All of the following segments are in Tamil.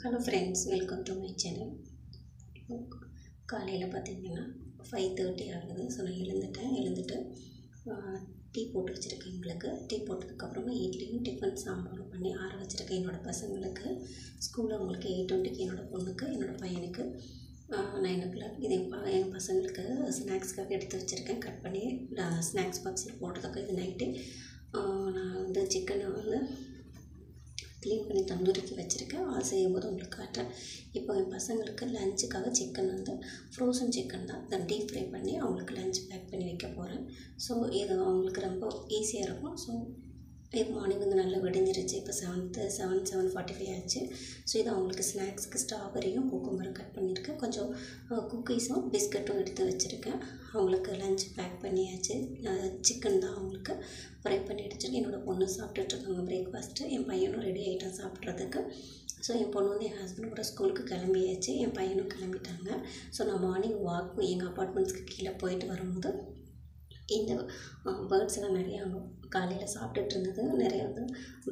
Hello friends, welcome to my channel. காலையில் பார்த்தீங்கன்னா 5:30 ஆகுது. ஸோ நான் எழுந்துட்டு டீ போட்டு வச்சுருக்கேன். எங்களுக்கு டீ போட்டதுக்கப்புறமா இட்லியும் டிஃபன் சாம்பாரும் பண்ணி ஆற வச்சுருக்கேன். என்னோடய பசங்களுக்கு ஸ்கூலில் அவங்களுக்கு 8:20க்கு என்னோடய பொண்ணுக்கு என்னோடய பையனுக்கு 9 o'clock. இது என் பசங்களுக்கு ஸ்நாக்ஸ்க்காக எடுத்து வச்சுருக்கேன். கட் பண்ணி ஸ்நாக்ஸ் பாக்ஸில் போடுறதுக்கு இது நைட்டு நான் வந்து சிக்கனை வந்து க்ளீன் பண்ணி தந்தூரிக்கு வச்சுருக்கேன். அது செய்யும்போது உங்களுக்கு காட்டுறேன். இப்போ என் பசங்களுக்கு லஞ்சுக்காக சிக்கன் வந்து ஃப்ரோசன் சிக்கன் தான். அதை டீப் ஃப்ரை பண்ணி அவங்களுக்கு லஞ்ச் பேக் பண்ணி வைக்க போகிறேன். ஸோ இது அவங்களுக்கு ரொம்ப ஈஸியாக இருக்கும். ஸோ இப்போ மார்னிங் வந்து நல்லா விடிஞ்சிருச்சு. இப்போ 7:45 ஆச்சு. ஸோ இது அவங்களுக்கு ஸ்நாக்ஸுக்கு ஸ்ட்ராபெரியும் குக்கும்பரும் கட் பண்ணியிருக்கேன். கொஞ்சம் குக்கீஸும் பிஸ்கட்டும் எடுத்து வச்சுருக்கேன். அவங்களுக்கு லஞ்ச் பேக் பண்ணியாச்சு. சிக்கன் தான் அவங்களுக்கு ஃப்ரை பண்ணி வச்சுருக்கேன். என்னோடய பொண்ணு சாப்பிட்டுட்ருக்காங்க பிரேக்ஃபாஸ்ட்டு. என் பையனும் ரெடி ஆகிட்டான் சாப்பிட்றதுக்கு. ஸோ என் பொண்ணு வந்து என் ஹஸ்பண்ட் கூட ஸ்கூலுக்கு கிளம்பியாச்சு. என் பையனும் கிளம்பிட்டாங்க. ஸோ நான் மார்னிங் வாக் எங்கள் அப்பார்ட்மெண்ட்ஸ்க்கு கீழே போயிட்டு வரும்போது இந்த பேர்ட்ஸ் எல்லாம் நிறையா காலையில் சாப்பிட்டுட்டு இருந்தது. நிறைய வந்து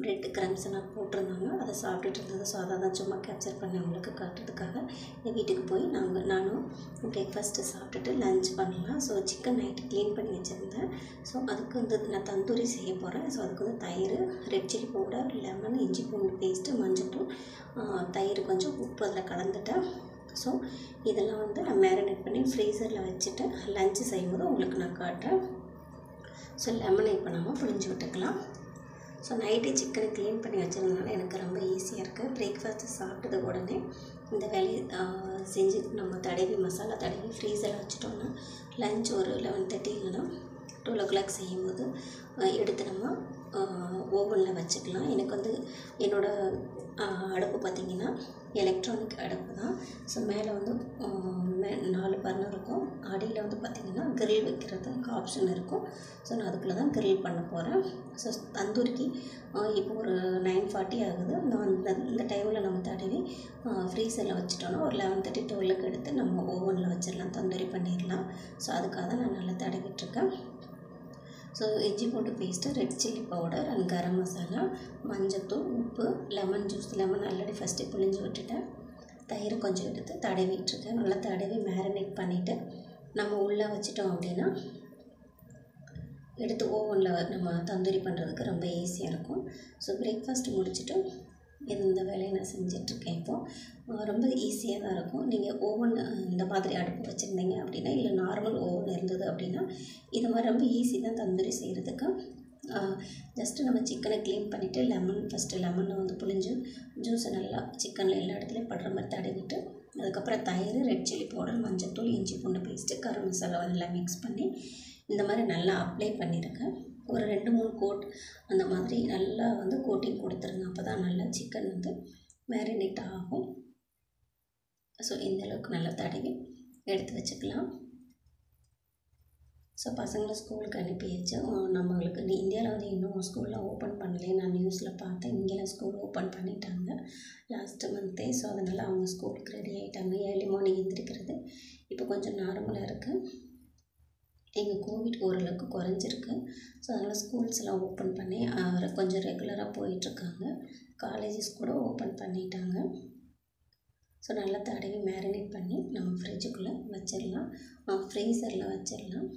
பிரெட் கிரம்ஸ் எல்லாம் போட்டிருந்தாங்க. அதை சாப்பிட்டுட்டு இருந்தது. ஸோ அதை தான் சும்மா கேப்சர் பண்ணி அவங்களுக்கு காட்டுறதுக்காக என் வீட்டுக்கு போய் நானும் பிரேக்ஃபாஸ்ட்டு சாப்பிட்டுட்டு லஞ்ச் பண்ணலாம். ஸோ சிக்கன் நைட்டு க்ளீன் பண்ணி வச்சுருந்தேன். ஸோ அதுக்கு வந்து நான் தந்தூரி செய்ய போகிறேன். ஸோ அதுக்கு வந்து தயிர், ரெட் சில்லி பவுடர், லெமன், இஞ்சி பூண்டு பேஸ்ட்டு, மஞ்சத்தூள், தயிர், கொஞ்சம் உப்பு அதில் கலந்துட்டேன். ஸோ இதெல்லாம் வந்து நான் மேரினேட் பண்ணி ஃப்ரீசரில் வச்சுட்டு லஞ்சு செய்யும்போது உங்களுக்கு நான் காட்டுறேன். ஸோ லெமனை இப்போ நம்ம புழிஞ்சு விட்டுக்கலாம். ஸோ நைட்டே சிக்கனை க்ளீன் பண்ணி வச்சுருந்தனால எனக்கு ரொம்ப ஈஸியாக இருக்குது. பிரேக்ஃபாஸ்ட்டு சாப்பிட்டது உடனே இந்த வேலையை செஞ்சு நம்ம தடவி மசாலா தடவி ஃப்ரீசரில் வச்சுட்டோம்னா லஞ்ச் ஒரு 11:30 இல்லைன்னா 12 o'clock செய்யும்போது எடுத்து நம்ம ஓவனில் வச்சுக்கலாம். எனக்கு வந்து என்னோடய அடுப்பு பார்த்திங்கன்னா எலக்ட்ரானிக் அடுப்பு தான். ஸோ மேலே வந்து 4 பர்னர் இருக்கும். அடியில் வந்து பார்த்திங்கன்னா கிரில் வைக்கிறதுக்கு ஆப்ஷன் இருக்கும். ஸோ நான் அதுக்குள்ளே தான் கிரில் பண்ண போகிறேன். ஸோ தந்தூரிக்கு இப்போ ஒரு 9:40 ஆகுது. நான் இந்த டைமில் நம்ம தடவி ஃப்ரீசரில் வச்சுட்டோன்னா ஒரு 11:30 12க்கு எடுத்து நம்ம ஓவனில் வச்சிடலாம், தந்தூரி பண்ணிடலாம். ஸோ அதுக்காக தான் நான் நல்லா தடவிட்டுருக்கேன். ஸோ இஞ்சி பூண்டு பேஸ்ட்டு, red chilli powder and garam masala, மஞ்சத்தூள், உப்பு, lemon juice. Lemon already first புழிஞ்சு விட்டுட்டேன். தயிர் கொஞ்சம் எடுத்து தடவிட்டுருக்கேன். நல்லா தடவி மேரினேட் பண்ணிவிட்டு நம்ம உள்ளே வச்சிட்டோம் அப்படின்னா எடுத்து ஓவனில் நம்ம தந்தூரி பண்ணுறதுக்கு ரொம்ப ஈஸியாக இருக்கும். ஸோ பிரேக்ஃபாஸ்ட் முடிச்சுட்டு இந்த வேலையை நான் செஞ்சிட்ருக்கேன். இப்போது ரொம்ப ஈஸியாக தான் இருக்கும். நீங்கள் ஓவன் இந்த மாதிரி அடுப்பு வச்சுருந்தீங்க அப்படின்னா, இல்லை நார்மல் ஓவன் இருந்தது அப்படின்னா இது மாதிரி ரொம்ப ஈஸி தான் தந்தூரி செய்கிறதுக்கு. ஜஸ்ட்டு நம்ம சிக்கனை க்ளீன் பண்ணிவிட்டு ஃபஸ்ட்டு லெமனை வந்து புழிஞ்சு ஜூஸை நல்லா சிக்கனில் எல்லா இடத்துலையும் படுற மாதிரி தடவிட்டு அதுக்கப்புறம் தயிர், ரெட் சில்லி பவுடர், மஞ்சத்தூள், இஞ்சி பூண்டு பேஸ்ட்டு, கரம் மசாலா நல்லா மிக்ஸ் பண்ணி இந்த மாதிரி நல்லா அப்ளை பண்ணியிருக்கேன். ஒரு 2-3 கோட் அந்த மாதிரி நல்லா வந்து கோட்டிங் கொடுத்துருங்க. அப்போ தான் நல்லா சிக்கன் வந்து மேரினேட் ஆகும். ஸோ இந்தளவுக்கு நல்லா தடவி எடுத்து வச்சுக்கலாம். ஸோ பசங்களை ஸ்கூலுக்கு அனுப்பியாச்சு. நம்மளுக்கு இந்தியாவில் வந்து இன்னும் ஸ்கூல்லாம் ஓப்பன் பண்ணலை. நான் நியூஸில் பார்த்தேன். இங்கெல்லாம் ஸ்கூல் ஓப்பன் பண்ணிட்டாங்க லாஸ்ட்டு மந்த்தே. ஸோ அதனால் அவங்க ஸ்கூலுக்கு ரெடி ஆகிட்டாங்க. ஏர்லி மார்னிங் எழுந்திரிக்கிறது இப்போ கொஞ்சம் நார்மலாக இருக்குது. எங்கள் கோவிட் ஓரளவுக்கு குறைஞ்சிருக்கு. ஸோ அதனால் ஸ்கூல்ஸ் எல்லாம் ஓப்பன் பண்ணி கொஞ்சம் ரெகுலராக போயிட்டுருக்காங்க. காலேஜஸ் கூட ஓப்பன் பண்ணிட்டாங்க. ஸோ நல்லா தடவி மேரினேட் பண்ணி நம்ம ஃப்ரிட்ஜுக்குள்ளே வச்சிடலாம், ஃப்ரீசரில் வச்சிடலாம்.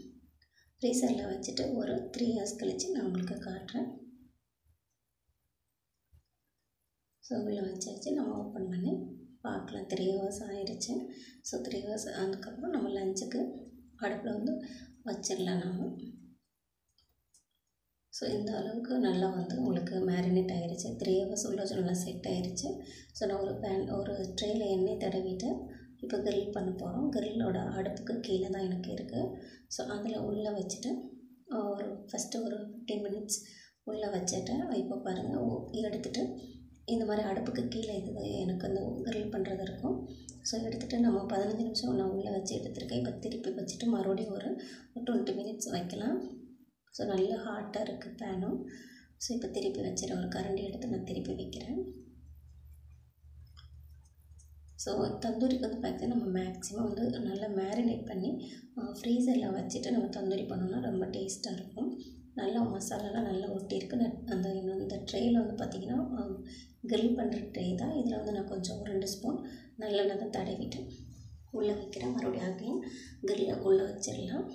ஃப்ரீசரில் வச்சுட்டு ஒரு 3 hours கழித்து நான் உங்களுக்கு காட்டுறேன். ஸோ உள்ளே வச்சாச்சு. நம்ம ஓப்பன் பண்ணி பார்க்கலாம். 3 hours ஆயிடுச்சு. ஸோ 3 hours அதுக்கப்புறம் நம்ம லஞ்சுக்கு அடுப்பில் வந்து வச்சிடலாம் நம்ம. ஸோ இந்த அளவுக்கு நல்லா வந்து உங்களுக்கு மேரினேட் ஆகிடுச்சு. 3 hours உள்ள நல்லா செட் ஆகிடுச்சு. ஸோ நான் ஒரு ட்ரேயில் எண்ணெய் தடவிட்டு இப்போ கிரில் பண்ண போகிறோம். கிரில்லோட அடுப்புக்கு கீழே தான் எனக்கு இருக்குது. ஸோ அதில் உள்ளே வச்சுட்டு ஃபஸ்ட்டு ஒரு 15 minutes உள்ளே வச்சுட்டேன். இப்போ பாருங்கள் எடுத்துகிட்டு இந்த மாதிரி அடுப்புக்கு கீழே இது எனக்கு அந்த கிரில் பண்ணுறது இருக்கும். ஸோ எடுத்துகிட்டு நம்ம 15 நிமிஷம் நான் உள்ளே வச்சு எடுத்துருக்கேன். இப்போ திருப்பி வச்சுட்டு மறுபடியும் ஒரு 20 minutes வைக்கலாம். ஸோ நல்லா ஹாட்டாக இருக்குது பேனும். ஸோ இப்போ திருப்பி வச்சுட்டு ஒரு கரண்டி எடுத்து நான் திருப்பி வைக்கிறேன். ஸோ தந்தூரிக்கு வந்து பார்த்தீங்கன்னா நம்ம மேக்ஸிமம் வந்து நல்லா மேரினேட் பண்ணி ஃப்ரீசரில் வச்சுட்டு நம்ம தந்தூரி பண்ணோம்னா ரொம்ப டேஸ்ட்டாக இருக்கும். நல்லா மசாலாலாம் நல்லா ஒட்டியிருக்கு. அந்த இந்த ட்ரேயில் வந்து பார்த்திங்கன்னா கிரில் பண்ணுற ட்ரே தான். இதில் வந்து நான் கொஞ்சம் ஒரு 2 ஸ்பூன் நல்லெண்ணெய் தான் தடவிட்டு உள்ளே வைக்கிறேன். மறுபடியும் அகைன் கிரில்ல உள்ளே வச்சிடலாம்.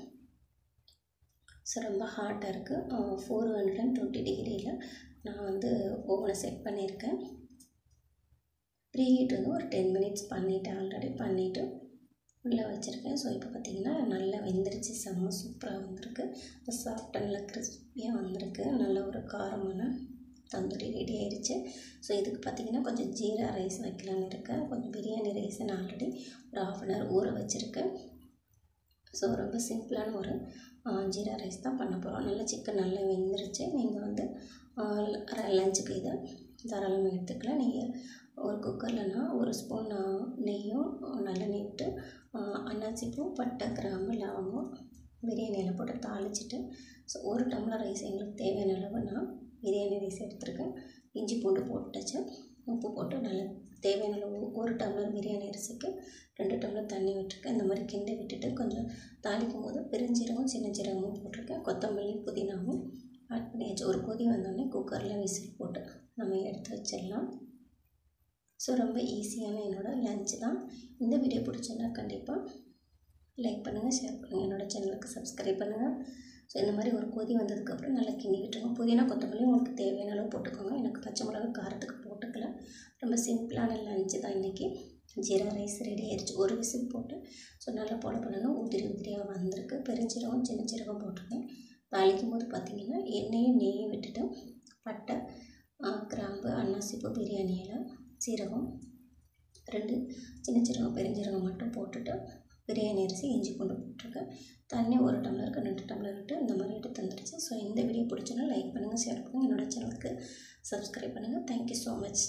ஸோ ரொம்ப ஹாட்டாக இருக்குது. 420 டிகிரியில் நான் வந்து ஓவனை செட் பண்ணியிருக்கேன். ப்ரீ ஹீட் வந்து ஒரு 10 மினிட்ஸ் பண்ணிவிட்டேன். ஆல்ரெடி பண்ணிவிட்டு உள்ளே வச்சுருக்கேன். ஸோ இப்போ பார்த்திங்கன்னா நல்லா வெந்துருச்சு. செம்ம சூப்பராக வந்திருக்கு. சாஃப்டாக நல்லா கிறிஸ்பியாக வந்திருக்கு. நல்ல ஒரு காரமான தந்தூரி ரெடி ஆயிடுச்சு. ஸோ இதுக்கு பார்த்திங்கன்னா கொஞ்சம் ஜீரா ரைஸ் வைக்கலான்னு இருக்கேன். கொஞ்சம் பிரியாணி ரைஸை நான் ஆல்ரெடி ஒரு 1/2 அன் ஹவர் ஊற வச்சுருக்கேன். ஸோ ரொம்ப சிம்பிளான ஒரு ஜீரா ரைஸ் தான் பண்ண போகிறோம். நல்லா சிக்கன் நல்லா வெந்துருச்சு. நீங்கள் வந்து லஞ்சுக்கு இதை தாராளமாக எடுத்துக்கலாம். நீங்கள் ஒரு குக்கர்லனா 1 ஸ்பூன் நெய்யும் நல்லெண்ணெய் விட்டு அன்னாசிப்பூ, பட்டை, கிராம்பு, லவங்கம், பிரியாணி இலை போட்டு தாளிச்சிட்டு, ஸோ 1 டம்ளர் ரைஸ் எங்களுக்கு தேவையான அளவு நான் பிரியாணி ரைஸ் எடுத்துருக்கேன். இஞ்சி பூண்டு போட்டுச்சு, உப்பு போட்டு நல்லா தேவையான அளவு 1 டம்ளர் பிரியாணி அரிசிக்கு 2 டம்ளர் தண்ணி விட்டுருக்கேன். இந்த மாதிரி கிண்டி விட்டுட்டு கொஞ்சம் தாளிக்கும் போது பெருஞ்சீரகம், சின்ன சீரகமும் போட்டிருக்கேன். கொத்தமல்லி, புதினாவும் ஆட் பண்ணியாச்சு. ஒரு கொதி வந்தோடனே குக்கரில் விசில் போட்டு நம்ம எடுத்து வச்சிடலாம். ஸோ ரொம்ப ஈஸியான என்னோடய லஞ்ச் தான். இந்த வீடியோ பிடிச்சிருந்தா கண்டிப்பாக லைக் பண்ணுங்கள், ஷேர் பண்ணுங்கள், என்னோடய சேனலுக்கு சப்ஸ்கிரைப் பண்ணுங்கள். ஸோ இந்த மாதிரி ஒரு கொதி வந்ததுக்கப்புறம் நல்லா கிண்டி விட்டுருங்க. புதினா, கொத்தமல்லி உங்களுக்கு தேவையான அளவு போட்டுக்கோங்க. எனக்கு பச்சை மிளகா காரத்துக்கு போட்டுக்கல. ரொம்ப சிம்பிளான லஞ்சு தான் இன்றைக்கி. ஜீரா ரைஸ் ரெடி ஆயிடுச்சு. ஒரு விசில் போட்டு ஸோ நல்லா பொல உதிரியாக வந்திருக்கு. பெருஞ்சீரகம், சின்ன சீரகம் போட்டிருக்கேன். தாளிக்கும் போது பார்த்திங்கன்னா எண்ணெயும் நெய்யும் விட்டுட்டு பட்டை, கிராம்பு, அன்னாசிப்பூ, பிரியாணி இலை, சீரகம், 2 சின்ன சீரகம், பெருஞ்சீரகம் மட்டும் போட்டுட்டு பிரியாணி அரிசி, இஞ்சி பூண்டு போட்டிருக்கேன். தண்ணி 1 டம்ளருக்கு 2 டம்ளர் விட்டு இந்த மாதிரி எடுத்து வந்துடுச்சு. ஸோ இந்த வீடியோ பிடிச்சோன்னா லைக் பண்ணுங்கள், ஷேர் பண்ணுங்கள், என்னோடய சேனலுக்கு சப்ஸ்கிரைப் பண்ணுங்கள். Thank you so much.